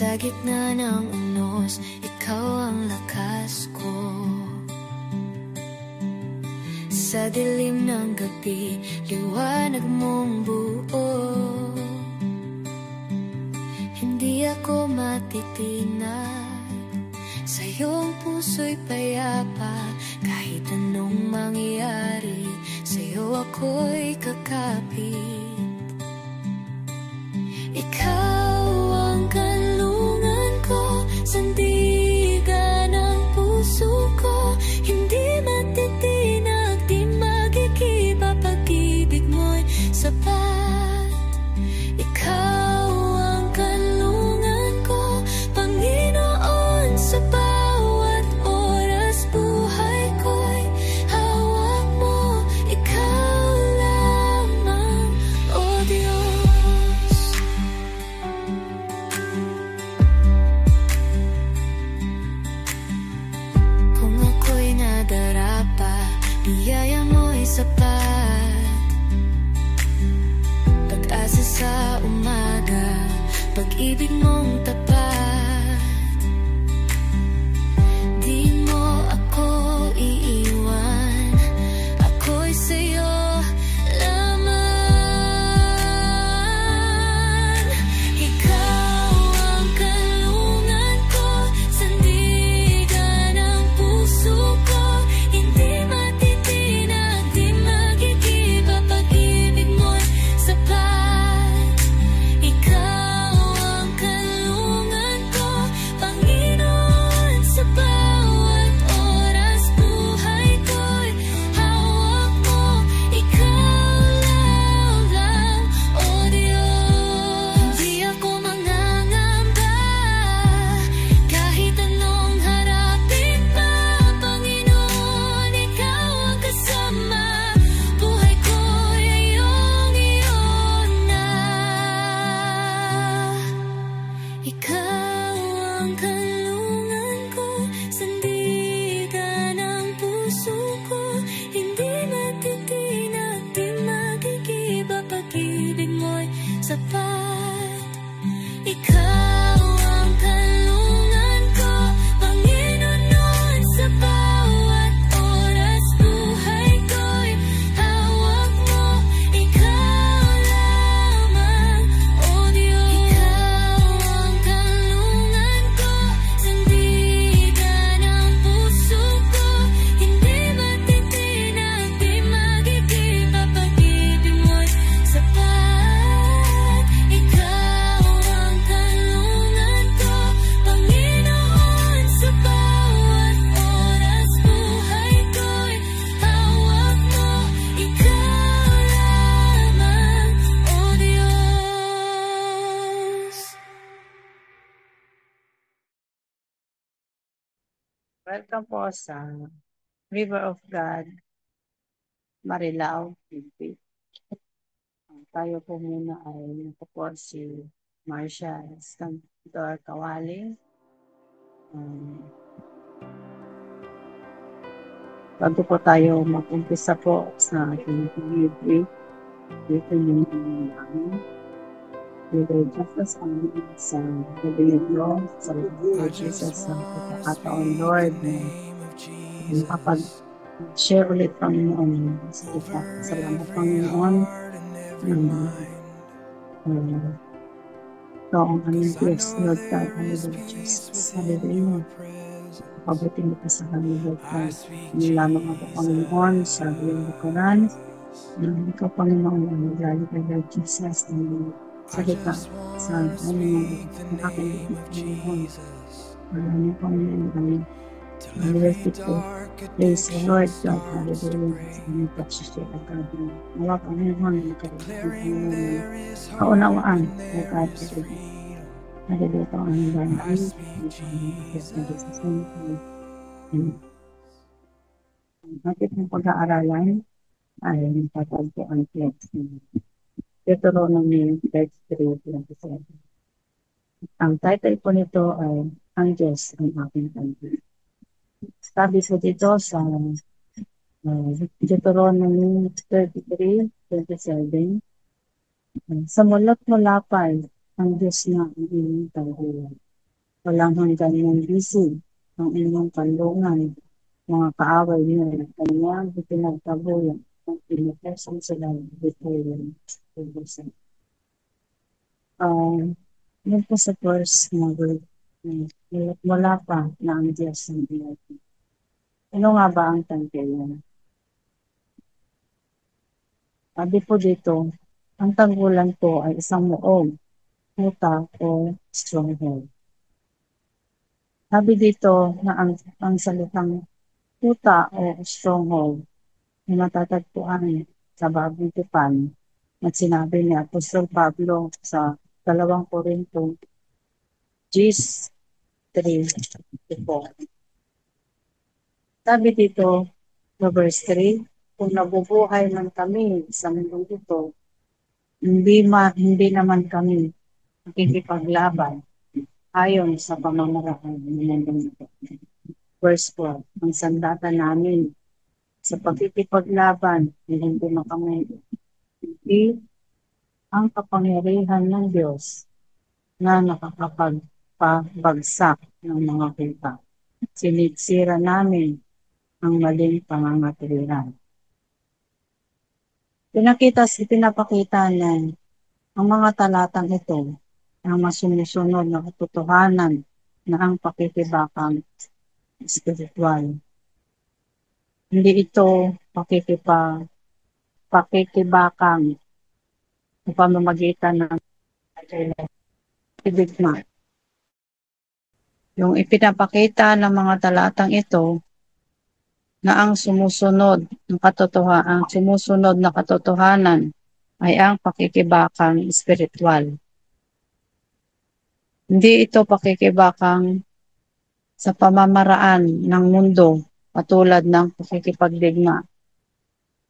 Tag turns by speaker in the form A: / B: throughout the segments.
A: Sa gitna ng unos, ikaw ang lakas ko. Sa dilim ng gabi, liwanag mong buo. Hindi ako matitinag, sa iyong puso'y payapa. Kahit anong mangyari, sa'yo ako'y kakapit. Ikaw ang kanlungan ko, sandigan ng puso ko. Hindi matitinag, di magigiba, pag-ibig mo'y sapat. Ikaw ang kanlungan ko, Panginoon, sa bawat oras buhay ko'y hawak mo. Ikaw lamang, O Diyos. Kung ako'y nadarapa, biyaya mo'y sapat. Pag-asa sa umaga, pag-ibig mong tapat. Di mo ako iiwan, ako'y sa'yo lamang. Ikaw ang kanlungan ko, sandigan ng puso ko. Hindi matitinag, di magigiba, pag-ibig mo'y sapat. Ikaw ang kanlungan ko, Panginoon, sa bawat oras buhay ko'y hawak mo. Ikaw lang, O Diyos. Hindi ako mangangamba, kahit anong harapin pa, Panginoon, ikaw ang kasama. Buhay ko'y iyong na. Ikaw ang kanlungan ko, sandigan ng puso ko. Hindi matitinag, di magigiba, pag-ibig mo'y sapat. Ikaw ang kanlungan ko, Panginoon, sa bawat oras buhay ko'y hawak mo. Ikaw lamang, O Diyos. Ikaw ang kanlungan ko, sandigan ng puso ko. Hindi matitinag, di magigiba, pag-ibig mo'y sapat. Ikaw ang kanlungan ko, Panginoon, sa bawat oras buhay ko'y hawak mo. Ikaw lamang, O Diyos.
B: Welcome po sa River of God, Marilao, Philippines. Tayo po muna ay ito po si Marcia Escantor Kawali. Bago po tayo mag-umpisa po sa ating delivery, dito yung namin. Dito just ang sa delivery sa Lord Jesus sa pagkakataon, Lord, na makapag-share ulit Panginoon sa kita. Salamat Panginoon. Ito ang aming Diyos, Lord God, ang Lord Jesus. Hallelujah. Pabuti mo ka sa kami, Lord God. Nilamang ako, Panginoon, sa iyong likuran. Ikaw, Panginoon, ang naglali kay Lord Jesus, ang salita sa aming nakakalimutan, Panginoon. Maraming Panginoon, kami. Worship ko. Praise the Lord God, hallelujah. Sa aming pagsisya at God. Nawa, Panginoon, kaunawaan, Lord God, hallelujah po ang bayan. Ang ating ng pag-aaralan ay patagpo ang text. Deuteronomy 33:27. Ang title po nito ay Ang Diyos ang aking pag-ibig. Sabi ko dito sa Deuteronomy 33:27, sa mulat mula pa ang Diyos na ang inyong tanggulan. Walang hanggan ng bisig ang inyong kanlungan, mga kaaway niyo, kanyang ipinagtabuyan ang pinupusan sila bituin. Yun po sa first na word. Wala pa na ang Diyos ng iyon. Ano nga ba ang tanggilan? Sabi po dito, ang tanggulan po ay isang muog, kuta o stronghold. Sabi dito na ang salitang kuta o stronghold ay matatagpuan sa bagong tipan at sinabi ni Apostol Pablo sa 2 Korinto 10:3-4. Sabi dito sa verse 3, kung nabubuhay man kami sa mundong ito, hindi naman kami nakikipaglaban ayon sa pamamaraan ng mundong ito. Verse 4, ang sandata namin sa pagkikipaglaban, hindi makamay, hindi ang kapangyarihan ng Diyos na nakakapagpabagsak ng mga kita. Sinigsira namin ang maling pangangatwiran. Pinapakita na ang mga talatang ito ang masumusunod na katotohanan na ang pakikibakang spiritual. Hindi ito pakikibakang sa pamamagitan ng digma. Yung ipinapakita ng mga talatang ito na ang sumusunod na katotohanan ay ang pakikibakang spiritual. Hindi ito pakikibakang sa pamamaraan ng mundo katulad ng pakikipagdigma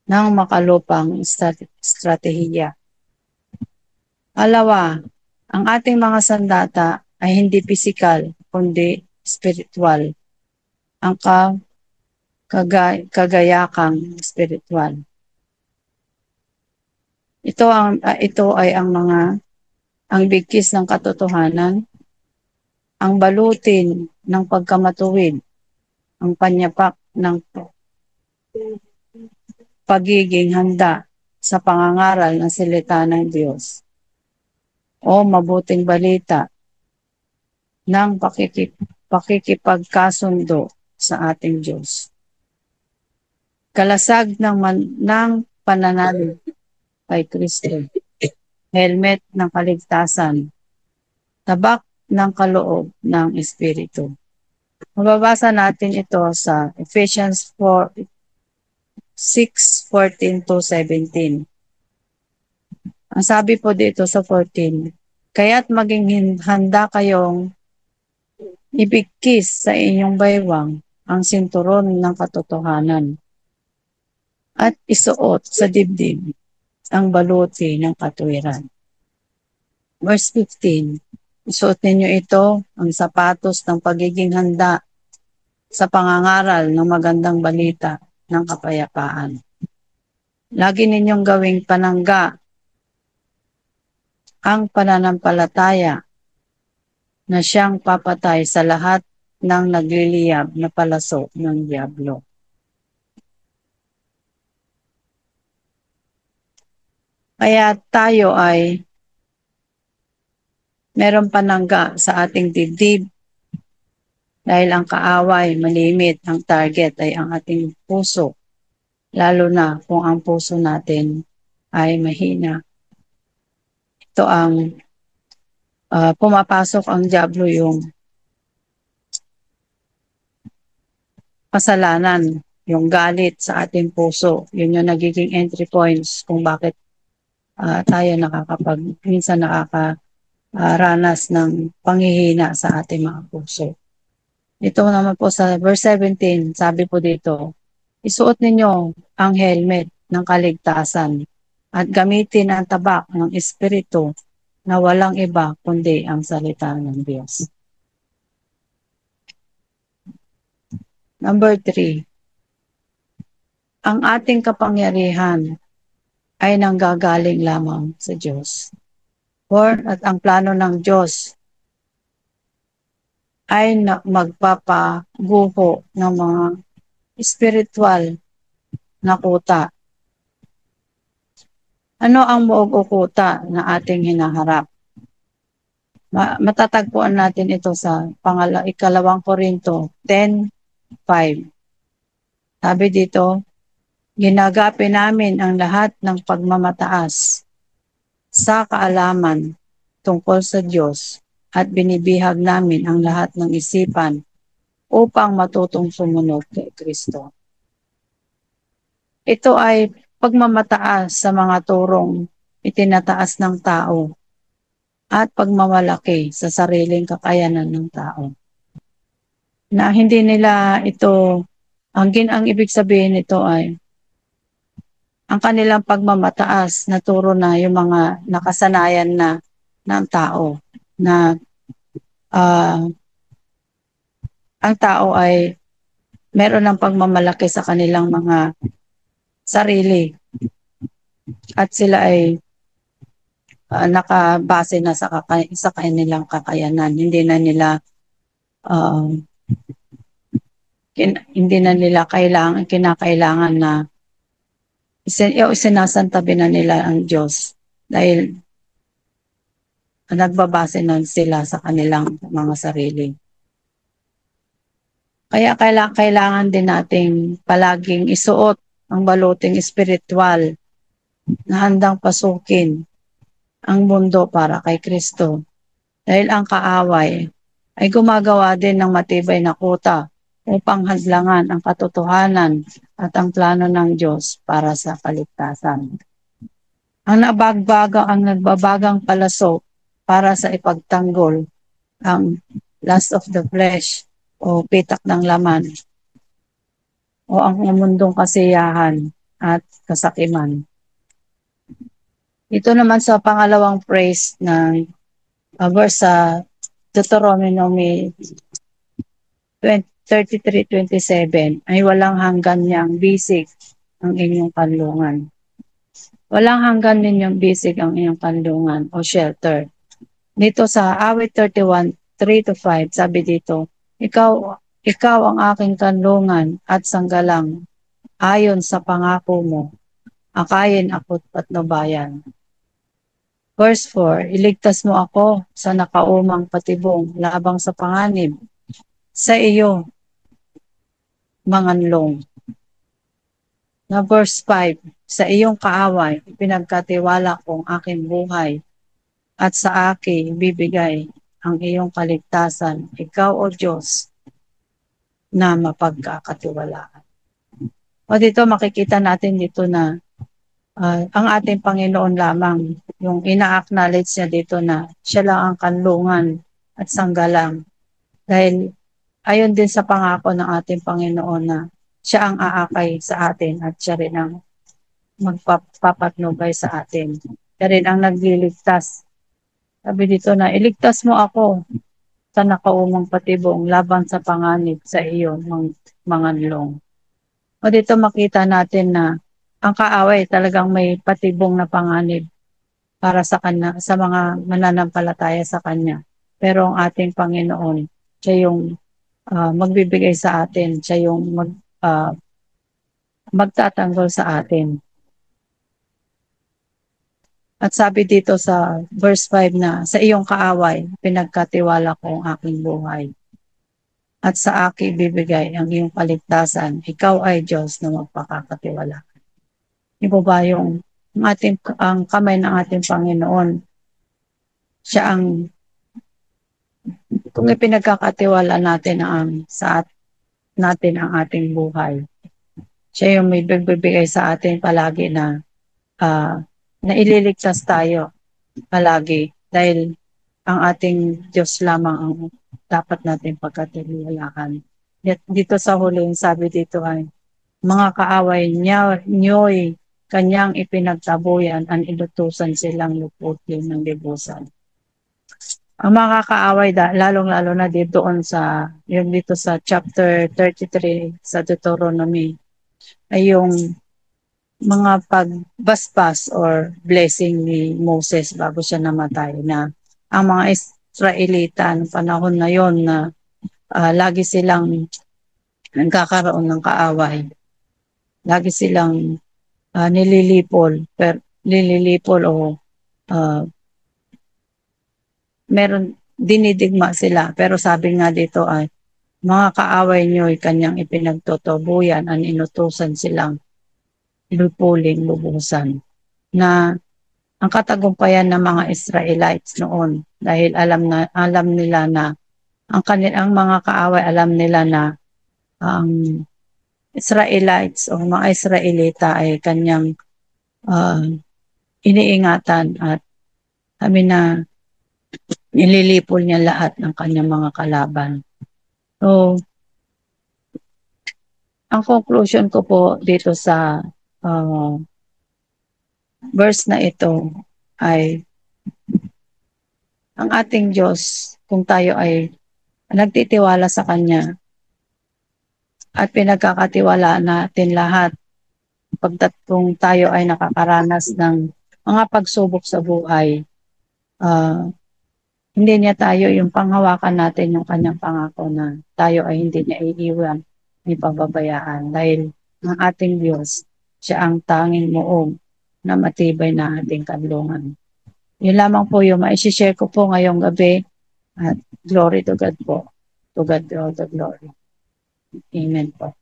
B: ng makalupang estratehiya. Alawa, ang ating mga sandata ay hindi pisikal kundi spiritual. Ang kagayakang spiritual. Ito ay ang bigkis ng katotohanan, ang balutin ng pagkamatuwid, ang panyapak ng pagiging handa sa pangangaral ng salita ng Diyos o mabuting balita ng pakikipagkasundo sa ating Diyos. Kalasag ng pananalig kay Kristo, helmet ng kaligtasan, tabak ng kaloob ng Espiritu. Mababasa natin ito sa Ephesians 6:14-17. Ang sabi po dito sa 14, kaya't maging handa kayong ibigkis sa inyong baywang ang sinturon ng katotohanan at isuot sa dibdib ang baluti ng katwiran. Verse 15, isuot ninyo ito ang sapatos ng pagiging handa sa pangangaral ng magandang balita ng kapayapaan. Lagi ninyong gawing panangga ang pananampalataya na siyang papatay sa lahat ng nagliliyab na palaso ng diablo. Kaya tayo ay meron panangga sa ating dibdib dahil ang kaaway, malimit, ang target ay ang ating puso, lalo na kung ang puso natin ay mahina. Ito ang pumapasok ang diablo, yung kasalanan, yung galit sa ating puso. Yun yung nagiging entry points kung bakit tayo minsan nakakaranas ng panghihina sa ating mga puso. Ito naman po sa verse 17, sabi po dito, isuot ninyo ang helmet ng kaligtasan at gamitin ang tabak ng Espiritu na walang iba kundi ang salita ng Diyos. Number 3, ang ating kapangyarihan ay nanggagaling lamang sa Diyos. At ang plano ng Diyos ay magpapaguho ng mga spiritual na kuta. Ano ang muog o kuta na ating hinaharap? Matatagpuan natin ito sa ikalawang Korinto 10:5. Sabi dito, ginagapi namin ang lahat ng pagmamataas sa kaalaman tungkol sa Diyos at binibihag namin ang lahat ng isipan upang matutong sumunod kay Kristo. Ito ay pagmamataas sa mga turong itinataas ng tao at pagmamalaki sa sariling kakayanan ng tao. Na hindi nila ito, ang ibig sabihin nito ay ang kanilang pagmamataas na turo na yung mga nakasanayan na ng tao na ang tao ay meron ng pagmamalaki sa kanilang mga sarili at sila ay nakabase na sa kanilang kakayanan. Hindi na nila kinakailangan na sinasantabi na nila ang Diyos dahil nagbabase na sila sa kanilang mga sarili. Kaya kailangan din nating palaging isuot ang baluting espiritual na handang pasukin ang mundo para kay Kristo. Dahil ang kaaway ay gumagawa din ng matibay na kuta upang hadlangan ang katotohanan at ang plano ng Diyos para sa kaligtasan. Ang nagbabagang palaso para sa ipagtanggol ang lust of the flesh o pitak ng laman o ang mundong kasiyahan at kasakiman. Ito naman sa pangalawang phrase ng verse sa Deuteronomy 33:27 ay walang hanggan niyang bisig ang inyong kanlungan. Walang hanggan ninyong bisig ang inyong kanlungan o shelter. Dito sa awit 31:3-5, sabi dito, ikaw ang aking kanlungan at sanggalang ayon sa pangako mo, akayin ako't patnubayan. Verse 4, iligtas mo ako sa nakaumang patibong labang sa panganib, sa iyo manganlong. Na verse 5, sa iyong kaaway, pinagkatiwala kong aking buhay at sa akin bibigay ang iyong kaligtasan, ikaw o Diyos na mapagkakatiwalaan. O dito makikita natin dito na ang ating Panginoon lamang, yung ina-acknowledge niya dito na siya lang ang kanlungan at sanggalang. Dahil ayon din sa pangako ng ating Panginoon na siya ang aakay sa atin at siya rin ang magpapatnubay sa atin. Siya rin ang nagliligtas. Sabi dito na, iligtas mo ako sa nakaumang patibong laban sa panganib sa iyo, manganlong. O dito makita natin na ang kaaway talagang may patibong na panganib para sa kanya, sa mga mananampalataya sa kanya. Pero ang ating Panginoon, siya yung magbibigay sa atin, siya yung magtatanggol sa atin. At sabi dito sa verse 5 na, sa iyong kaaway, pinagkatiwala ko ang aking buhay. At sa akin bibigay ang iyong kaligtasan. Ikaw ay Diyos na magpakakatiwala. Iba ba yung ang kamay ng ating Panginoon? Siya ang, kung ipinagkakatiwala natin natin ang ating buhay, siya yung may bibigay sa atin palagi na ililigtas tayo palagi dahil ang ating Diyos lamang ang dapat natin pagkatiwalaan. Dito sa huli, sabi dito ay, mga kaaway niyo'y kanyang ipinagtabuyan ang ilutusan silang luputin ng libusan. Ang mga kaaway, lalong-lalo na dito sa chapter 33 sa Deuteronomy, ay yung mga pagbasbas or blessing ni Moses bago siya namatay, na ang mga Israelita ng panahon na yon na lagi silang nagkakaroon ng kaaway. Lagi silang nililipol o meron dinidigma sila. Pero sabi nga dito ay, mga kaaway niyo'y kanyang ipinagtutubuyan, ang inutusan silang lubusan. Na ang katagumpayan ng mga Israelites noon, dahil alam nila na ang mga kaaway, alam nila na ang Israelites o mga Israelita ay kanyang iniingatan at kami na nililipol niya lahat ng kanyang mga kalaban. So, ang conclusion ko po dito sa verse na ito ay ang ating Diyos, kung tayo ay nagtitiwala sa Kanya at pinagkakatiwalaan natin lahat kung tayo ay nakakaranas ng mga pagsubok sa buhay, hindi niya tayo yung panghawakan natin yung Kanyang pangako na tayo ay hindi niya iiwan ni pababayaan dahil ang ating Diyos, siya ang tanging muog na matibay na ating kanlungan. Yun lamang po yung maishishare ko po ngayong gabi at glory to God po. To God be all the glory. Amen po.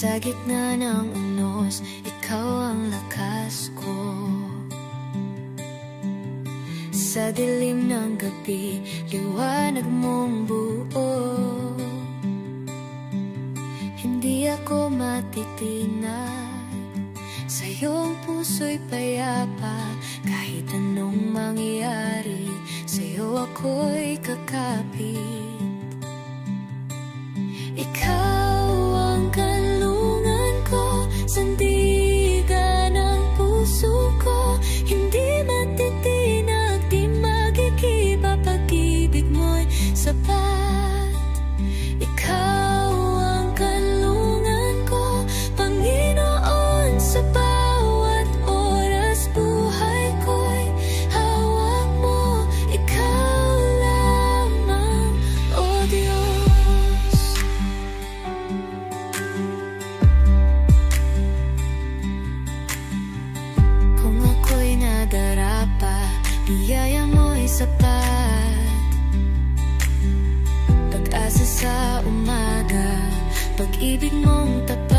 A: Sa gitna ng unos, ikaw ang lakas ko. Sa dilim ng gabi, liwanag mong buo. Hindi ako matitinag, sa iyong puso'y payapa. Kahit anong mangyari, sa iyo ako'y kakapit. Ikaw ang kanlungan ko, sandigan ng puso ko. Hindi matitinag, di magigiba, pag-ibig mo'y sapat. Ikaw ang kanlungan ko, Panginoon, sa bawat oras buhay ko'y hawak mo. Ikaw lamang, O Diyos. Kung ako'y nadarapa, biyaya mo'y sapat. Pag-asa sa umaga, pag-ibig mong tapat.